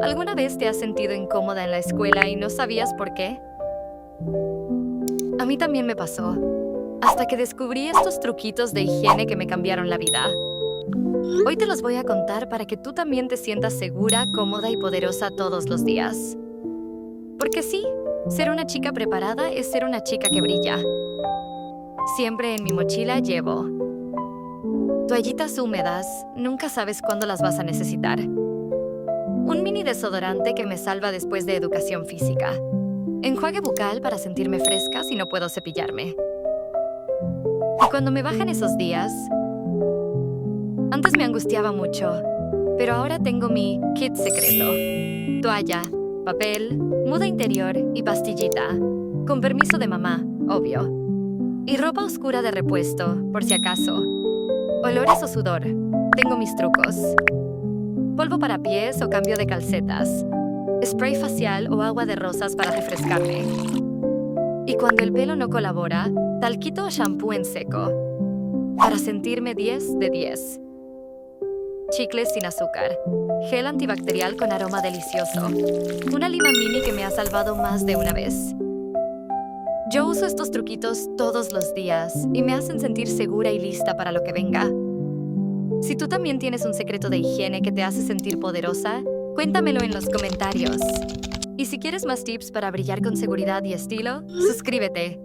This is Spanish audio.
¿Alguna vez te has sentido incómoda en la escuela y no sabías por qué? A mí también me pasó, hasta que descubrí estos truquitos de higiene que me cambiaron la vida. Hoy te los voy a contar para que tú también te sientas segura, cómoda y poderosa todos los días. Porque sí, ser una chica preparada es ser una chica que brilla. Siempre en mi mochila llevo toallitas húmedas, nunca sabes cuándo las vas a necesitar. Un mini desodorante que me salva después de educación física. Enjuague bucal para sentirme fresca si no puedo cepillarme. Y cuando me bajan esos días, antes me angustiaba mucho, pero ahora tengo mi kit secreto. Toalla, papel, muda interior y pastillita. Con permiso de mamá, obvio. Y ropa oscura de repuesto, por si acaso. Olores o sudor. Tengo mis trucos. Polvo para pies o cambio de calcetas. Spray facial o agua de rosas para refrescarme. Y cuando el pelo no colabora, talquito o shampoo en seco. Para sentirme 10 de 10. Chicles sin azúcar. Gel antibacterial con aroma delicioso. Una lima mini que me ha salvado más de una vez. Yo uso estos truquitos todos los días y me hacen sentir segura y lista para lo que venga. Si tú también tienes un secreto de higiene que te hace sentir poderosa, cuéntamelo en los comentarios. Y si quieres más tips para brillar con seguridad y estilo, suscríbete.